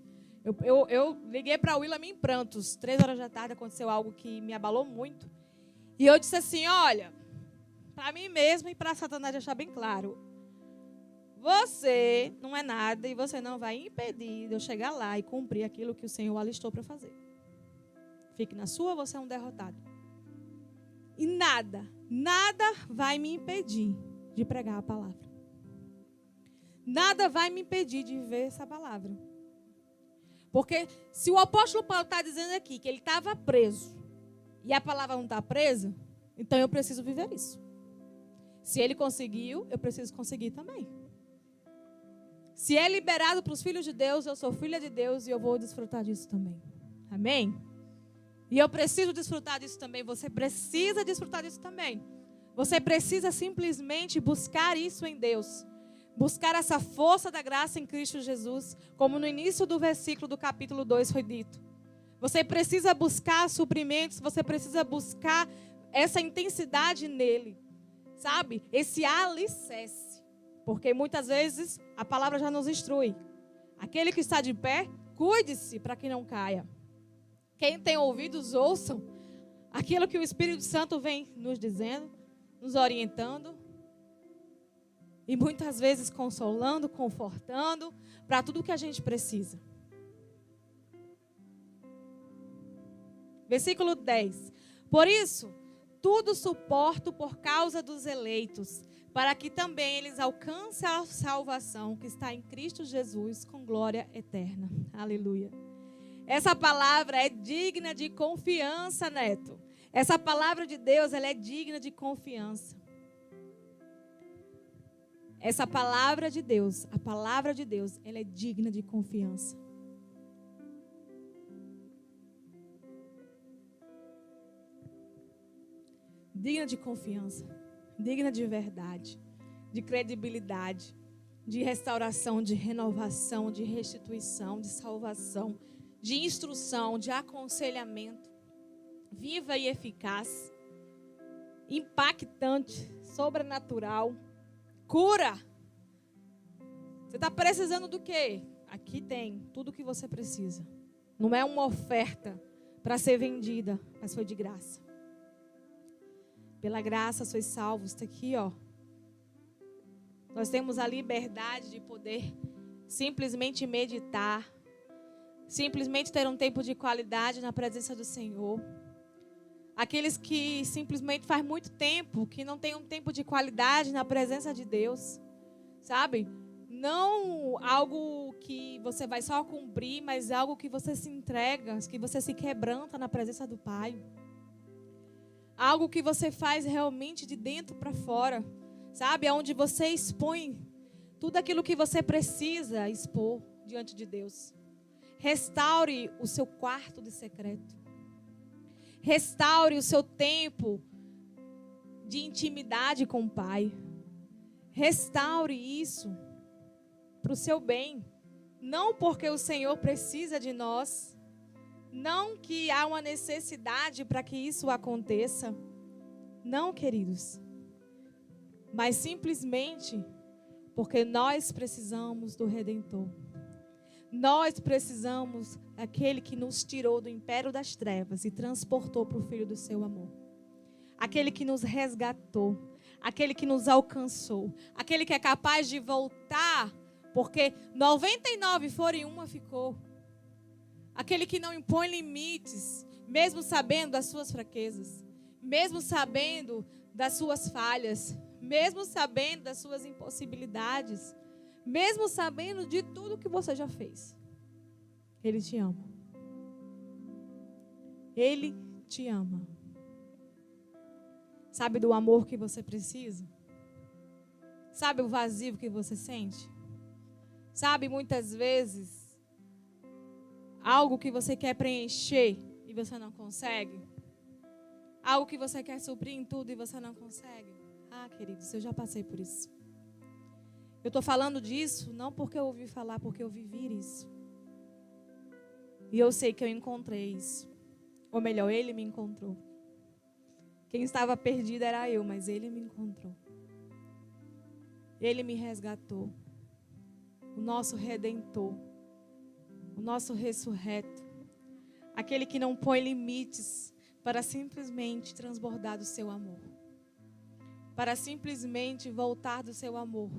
Eu liguei para a Willam em prantos. 3 horas da tarde aconteceu algo que me abalou muito. E eu disse assim, olha, para mim mesma e para Satanás deixar bem claro, você não é nada e você não vai impedir de eu chegar lá e cumprir aquilo que o Senhor alistou para fazer. Fique na sua, você é um derrotado. E nada vai me impedir de pregar a palavra. Nada vai me impedir de viver essa palavra. Porque se o apóstolo Paulo está dizendo aqui que ele estava preso e a palavra não está presa, então eu preciso viver isso. Se ele conseguiu, eu preciso conseguir também. Se é liberado para os filhos de Deus, eu sou filha de Deus e eu vou desfrutar disso também. Amém? E eu preciso desfrutar disso também. Você precisa desfrutar disso também. Você precisa simplesmente buscar isso em Deus. Buscar essa força da graça em Cristo Jesus, como no início do versículo do capítulo 2 foi dito. Você precisa buscar suprimentos, você precisa buscar essa intensidade nele, sabe? Esse alicerce. Porque muitas vezes a palavra já nos instrui. Aquele que está de pé, cuide-se para que não caia. Quem tem ouvidos, ouçam aquilo que o Espírito Santo vem nos dizendo, nos orientando. E muitas vezes consolando, confortando, para tudo que a gente precisa. Versículo 10. Por isso, tudo suporto por causa dos eleitos, para que também eles alcancem a salvação que está em Cristo Jesus com glória eterna. Aleluia. Essa palavra é digna de confiança, Neto. Essa palavra de Deus, ela é digna de confiança. Essa palavra de Deus, a palavra de Deus, ela é digna de confiança. Digna de confiança, digna de verdade, de credibilidade, de restauração, de renovação, de restituição, de salvação, de instrução, de aconselhamento, viva e eficaz, impactante, sobrenatural, cura. Você está precisando do quê? Aqui tem tudo o que você precisa. Não é uma oferta para ser vendida, mas foi de graça. Pela graça sois salvos. Está aqui, ó. Nós temos a liberdade de poder simplesmente meditar, simplesmente ter um tempo de qualidade na presença do Senhor. Aqueles que simplesmente faz muito tempo que não tem um tempo de qualidade na presença de Deus, sabe? Não algo que você vai só cumprir, mas algo que você se entrega, que você se quebranta na presença do Pai. Algo que você faz realmente de dentro para fora, sabe? Onde você expõe tudo aquilo que você precisa expor diante de Deus. Restaure o seu quarto de secreto. Restaure o seu tempo de intimidade com o Pai. Restaure isso para o seu bem. Não porque o Senhor precisa de nós. Não que há uma necessidade para que isso aconteça. Não, queridos. Mas simplesmente porque nós precisamos do Redentor. Nós precisamos daquele que nos tirou do império das trevas e transportou para o Filho do seu amor. Aquele que nos resgatou. Aquele que nos alcançou. Aquele que é capaz de voltar, porque 99 foram e uma ficou. Aquele que não impõe limites, mesmo sabendo das suas fraquezas. Mesmo sabendo das suas falhas. Mesmo sabendo das suas impossibilidades. Mesmo sabendo de tudo que você já fez. Ele te ama. Ele te ama. Sabe do amor que você precisa? Sabe o vazio que você sente? Sabe muitas vezes algo que você quer preencher e você não consegue? Algo que você quer suprir em tudo e você não consegue? Ah, queridos, eu já passei por isso. Eu estou falando disso não porque eu ouvi falar, porque eu vivi isso. E eu sei que eu encontrei isso. Ou melhor, ele me encontrou. Quem estava perdido era eu, mas ele me encontrou. Ele me resgatou. O nosso Redentor. O nosso ressurreto. Aquele que não põe limites para simplesmente transbordar do seu amor. Para simplesmente voltar do seu amor.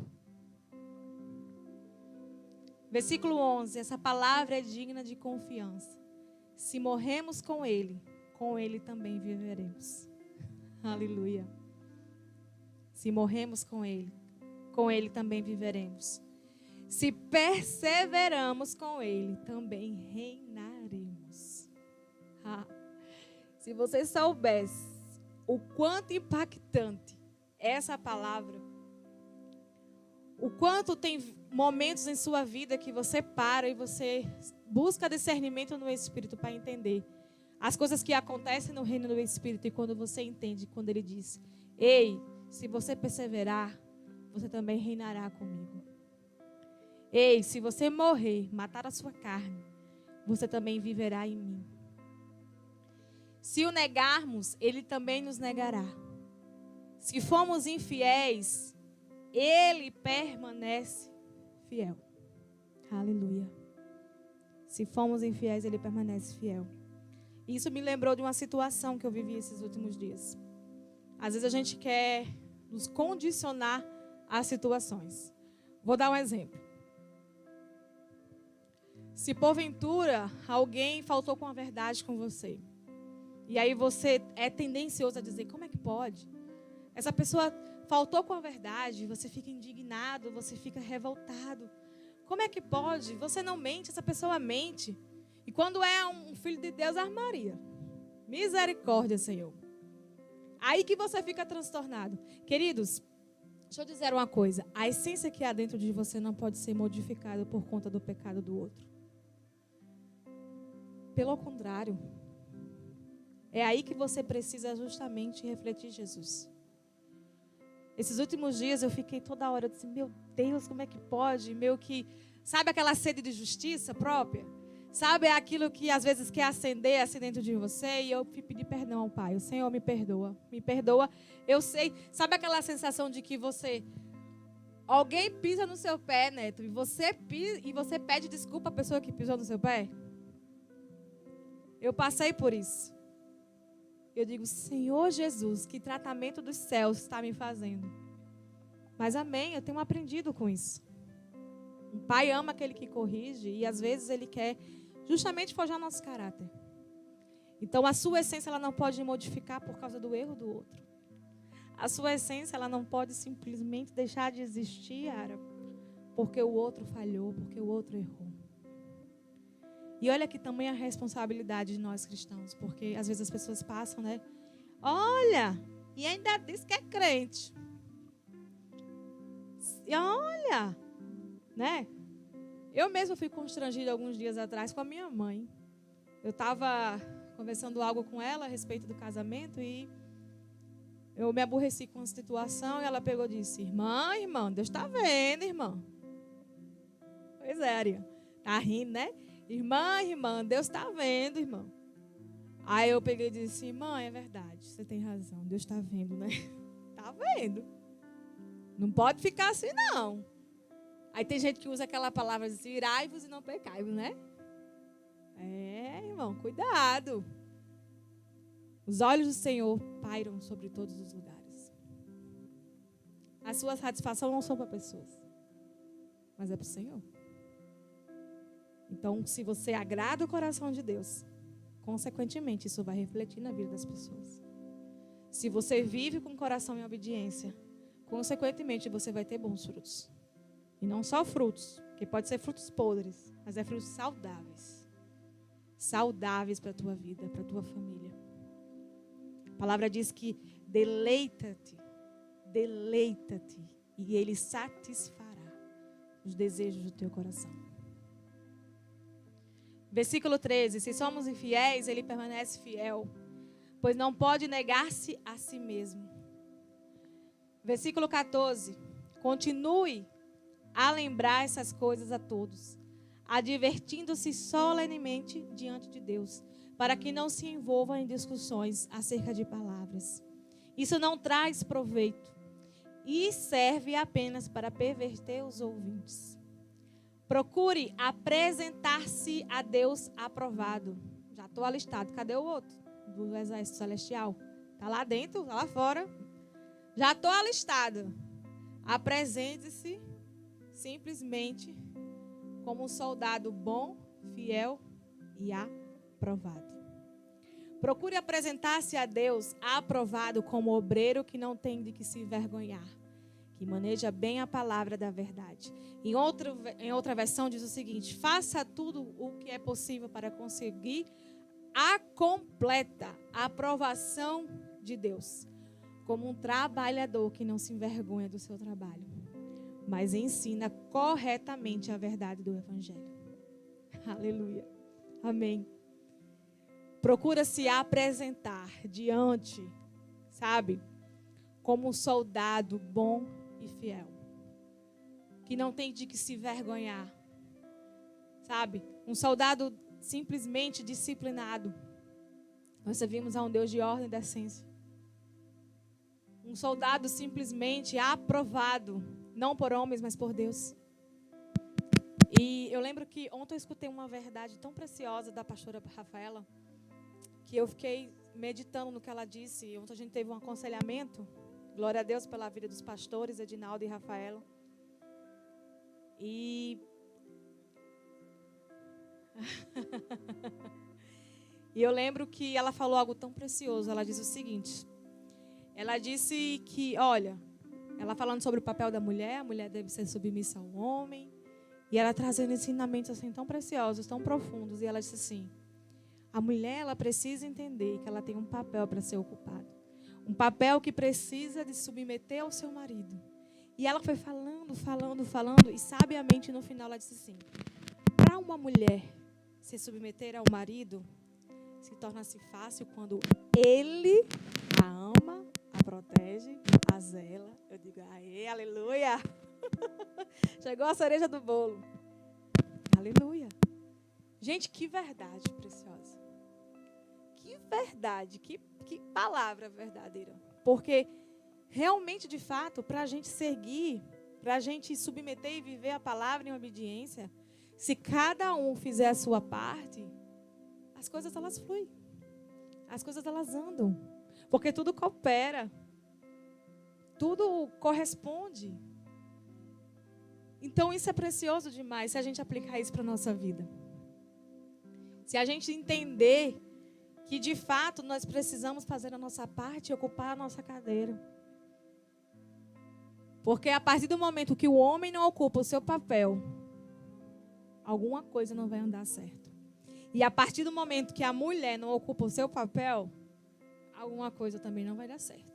Versículo 11. Essa palavra é digna de confiança. Se morremos com ele também viveremos. Aleluia. Se morremos com ele também viveremos. Se perseveramos com ele, também reinaremos. Se você soubesse o quanto impactante é essa palavra, o quanto tem momentos em sua vida que você para e você busca discernimento no Espírito para entender as coisas que acontecem no reino do Espírito. E quando você entende, quando ele diz: ei, se você perseverar, você também reinará comigo. Ei, se você morrer, matar a sua carne, você também viverá em mim. Se o negarmos, ele também nos negará. Se formos infiéis, ele permanece fiel. Aleluia. Se formos infiéis, ele permanece fiel. Isso me lembrou de uma situação que eu vivi esses últimos dias. Às vezes a gente quer nos condicionar às situações. Vou dar um exemplo. Se porventura alguém faltou com a verdade com você, e aí você é tendencioso a dizer: como é que pode? Essa pessoa faltou com a verdade, você fica indignado, você fica revoltado. Como é que pode? Você não mente, essa pessoa mente. E quando é um filho de Deus, Maria. Misericórdia, Senhor. Aí que você fica transtornado. Queridos, deixa eu dizer uma coisa. A essência que há dentro de você não pode ser modificada por conta do pecado do outro. Pelo contrário. É aí que você precisa justamente refletir Jesus. Esses últimos dias eu fiquei toda hora assim: meu Deus, como é que pode? Sabe aquela sede de justiça própria? Sabe aquilo que às vezes quer acender assim dentro de você? E eu pedi perdão ao Pai. O Senhor me perdoa. Me perdoa. Eu sei. Sabe aquela sensação de que alguém pisa no seu pé, Neto, e você pede desculpa à pessoa que pisou no seu pé? Eu passei por isso. Eu digo: Senhor Jesus, que tratamento dos céus está me fazendo? Mas amém, eu tenho aprendido com isso. O Pai ama aquele que corrige e às vezes ele quer justamente forjar nosso caráter. Então a sua essência ela não pode modificar por causa do erro do outro. A sua essência ela não pode simplesmente deixar de existir, Ara, porque o outro falhou, porque o outro errou. E olha que tamanha a responsabilidade de nós cristãos, porque às vezes as pessoas passam, né? Olha, e ainda diz que é crente. E olha, né? Eu mesma fui constrangida alguns dias atrás com a minha mãe. Eu estava conversando algo com ela a respeito do casamento e eu me aborreci com a situação e ela pegou e disse: irmã, Deus está vendo, irmã. Pois é, Aria. Tá rindo, né? Irmã, Deus está vendo, irmão. Aí eu peguei e disse, mãe, é verdade, você tem razão, Deus está vendo, né? Está vendo. Não pode ficar assim, não. Aí tem gente que usa aquela palavra assim, irai-vos e não pecai-vos, né? Irmão, cuidado. Os olhos do Senhor pairam sobre todos os lugares. A sua satisfação não são para pessoas, mas é para o Senhor. Então, se você agrada o coração de Deus, consequentemente, isso vai refletir na vida das pessoas. Se você vive com o coração em obediência, consequentemente, você vai ter bons frutos. E não só frutos, que pode ser frutos podres, mas é frutos saudáveis. Saudáveis para a tua vida, para a tua família. A palavra diz que deleita-te, e Ele satisfará os desejos do teu coração. Versículo 13, se somos infiéis, Ele permanece fiel, pois não pode negar-se a si mesmo. Versículo 14, continue a lembrar essas coisas a todos, advertindo-se solenemente diante de Deus, para que não se envolvam em discussões acerca de palavras. Isso não traz proveito e serve apenas para perverter os ouvintes. Procure apresentar-se a Deus aprovado. Já estou alistado. Cadê o outro? Do exército celestial. Está lá dentro, está lá fora. Já estou alistado. Apresente-se simplesmente como um soldado bom, fiel e aprovado. Procure apresentar-se a Deus aprovado como obreiro que não tem de que se envergonhar, que maneja bem a palavra da verdade. Em outra versão diz o seguinte: faça tudo o que é possível para conseguir a completa aprovação de Deus, como um trabalhador que não se envergonha do seu trabalho, mas ensina corretamente a verdade do Evangelho. Aleluia. Amém. Procura se apresentar diante, sabe, como um soldado bom e fiel, que não tem de que se vergonhar, sabe, um soldado simplesmente disciplinado. Nós servimos a um Deus de ordem e decência. Um soldado simplesmente aprovado, não por homens, mas por Deus. E eu lembro que ontem eu escutei uma verdade tão preciosa da pastora Rafaela, que eu fiquei meditando no que ela disse. Ontem a gente teve um aconselhamento, glória a Deus pela vida dos pastores, Edinaldo e Rafaela. E eu lembro que ela falou algo tão precioso. Ela disse o seguinte, ela disse que, olha, ela falando sobre o papel da mulher, a mulher deve ser submissa ao homem, e ela trazendo ensinamentos assim tão preciosos, tão profundos, e ela disse assim, a mulher, ela precisa entender que ela tem um papel para ser ocupado. Um papel que precisa de submeter ao seu marido. E ela foi falando, e sabiamente no final ela disse assim, para uma mulher se submeter ao marido, se torna-se fácil quando ele a ama, a protege, a zela. Eu digo, aê, aleluia. Chegou a cereja do bolo. Aleluia. Gente, que verdade preciosa. Que verdade, que palavra verdadeira. Porque realmente, de fato, para a gente seguir, para a gente submeter e viver a palavra em obediência, se cada um fizer a sua parte, as coisas elas fluem. As coisas elas andam. Porque tudo coopera. Tudo corresponde. Então isso é precioso demais se a gente aplicar isso para a nossa vida. Se a gente entender que de fato nós precisamos fazer a nossa parte e ocupar a nossa cadeira. Porque a partir do momento que o homem não ocupa o seu papel, alguma coisa não vai andar certo. E a partir do momento que a mulher não ocupa o seu papel, alguma coisa também não vai dar certo.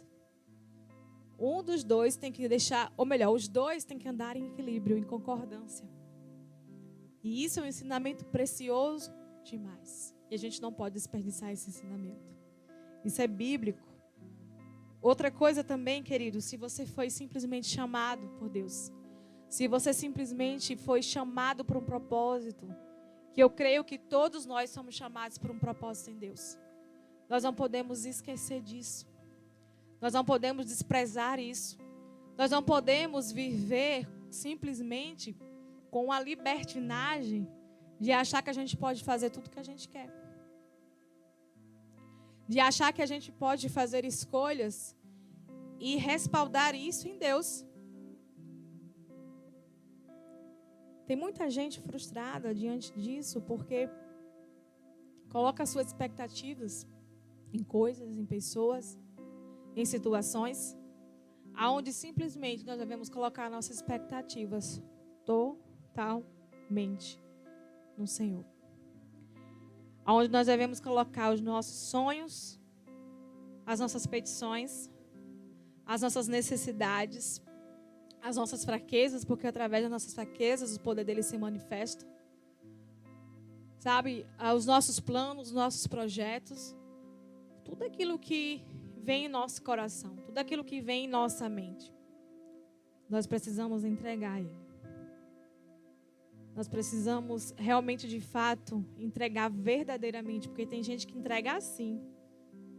Um dos dois tem que deixar, ou melhor, os dois têm que andar em equilíbrio, em concordância. E isso é um ensinamento precioso demais. E a gente não pode desperdiçar esse ensinamento. Isso é bíblico. Outra coisa também, querido, se você foi simplesmente chamado por Deus, se você simplesmente foi chamado por um propósito, que eu creio que todos nós somos chamados por um propósito em Deus. Nós não podemos esquecer disso. Nós não podemos desprezar isso. Nós não podemos viver simplesmente com a libertinagem de achar que a gente pode fazer tudo que a gente quer. De achar que a gente pode fazer escolhas e respaldar isso em Deus. Tem muita gente frustrada diante disso porque coloca suas expectativas em coisas, em pessoas, em situações, aonde simplesmente nós devemos colocar nossas expectativas totalmente no Senhor. Aonde nós devemos colocar os nossos sonhos, as nossas petições, as nossas necessidades, as nossas fraquezas, porque através das nossas fraquezas o poder dele se manifesta. Sabe, os nossos planos, os nossos projetos, tudo aquilo que vem em nosso coração, tudo aquilo que vem em nossa mente, nós precisamos entregar a Ele. Nós precisamos realmente, de fato, entregar verdadeiramente, porque tem gente que entrega assim,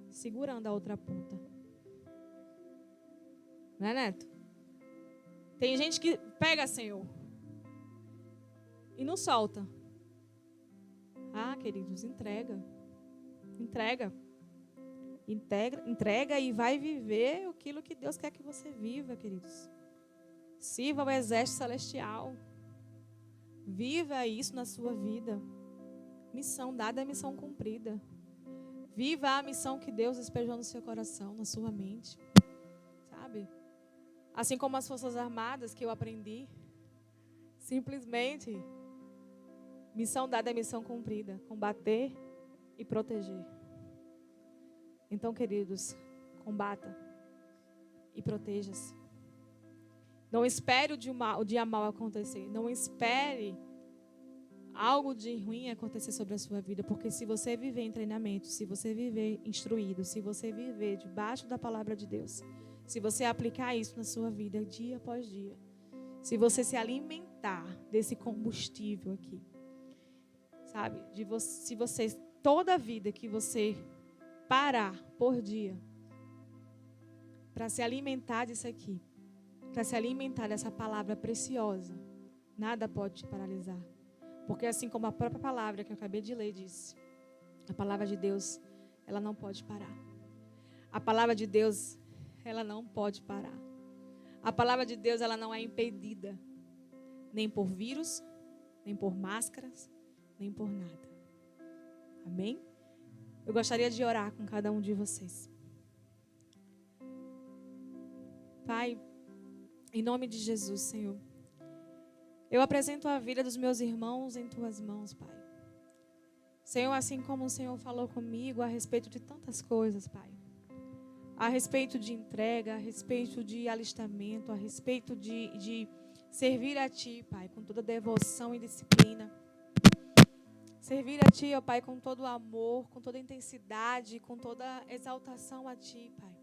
segurando a outra ponta. Não é, Neto? Tem gente que pega, Senhor, e não solta. Ah, queridos, entrega. Entrega e vai viver aquilo que Deus quer que você viva, queridos. Sirva ao exército celestial. Viva isso na sua vida. Missão dada é missão cumprida. Viva a missão que Deus despejou no seu coração, na sua mente. Sabe? Assim como as Forças Armadas que eu aprendi. Simplesmente, missão dada é missão cumprida. Combater e proteger. Então, queridos, combata e proteja-se. Não espere o dia mal acontecer. Não espere algo de ruim acontecer sobre a sua vida. Porque se você viver em treinamento, se você viver instruído, se você viver debaixo da palavra de Deus, se você aplicar isso na sua vida dia após dia, se você se alimentar desse combustível aqui, sabe? Se você, toda a vida que você parar por dia para se alimentar disso aqui, para se alimentar dessa palavra preciosa, nada pode te paralisar. Porque assim como a própria palavra que eu acabei de ler disse, a palavra de Deus, ela não pode parar. A palavra de Deus, ela não pode parar. A palavra de Deus, ela não é impedida, nem por vírus, nem por máscaras, nem por nada. Amém? Eu gostaria de orar com cada um de vocês. Pai, em nome de Jesus, Senhor, eu apresento a vida dos meus irmãos em Tuas mãos, Pai. Senhor, assim como o Senhor falou comigo a respeito de tantas coisas, Pai. A respeito de entrega, a respeito de alistamento, a respeito de servir a Ti, Pai, com toda devoção e disciplina. Servir a Ti, ó Pai, com todo amor, com toda intensidade, com toda exaltação a Ti, Pai.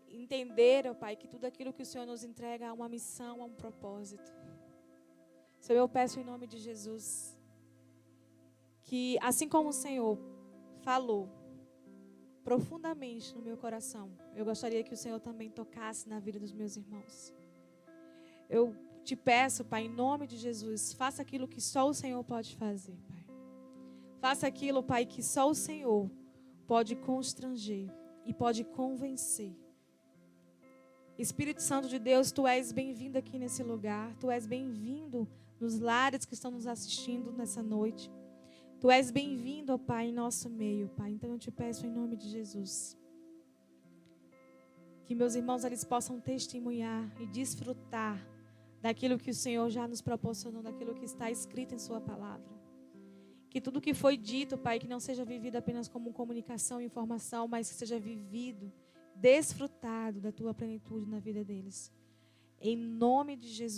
Entender, ó Pai, que tudo aquilo que o Senhor nos entrega é uma missão, é um propósito. Senhor, eu peço em nome de Jesus, que assim como o Senhor falou profundamente no meu coração, eu gostaria que o Senhor também tocasse na vida dos meus irmãos. Eu te peço, Pai, em nome de Jesus, faça aquilo que só o Senhor pode fazer, Pai. Faça aquilo, Pai, que só o Senhor pode constranger e pode convencer. Espírito Santo de Deus, Tu és bem-vindo aqui nesse lugar. Tu és bem-vindo nos lares que estão nos assistindo nessa noite. Tu és bem-vindo, ó Pai, em nosso meio, Pai. Então eu te peço em nome de Jesus, que meus irmãos eles possam testemunhar e desfrutar daquilo que o Senhor já nos proporcionou, daquilo que está escrito em Sua palavra. Que tudo que foi dito, Pai, que não seja vivido apenas como comunicação e informação, mas que seja vivido, desfrutado da Tua plenitude na vida deles. Em nome de Jesus.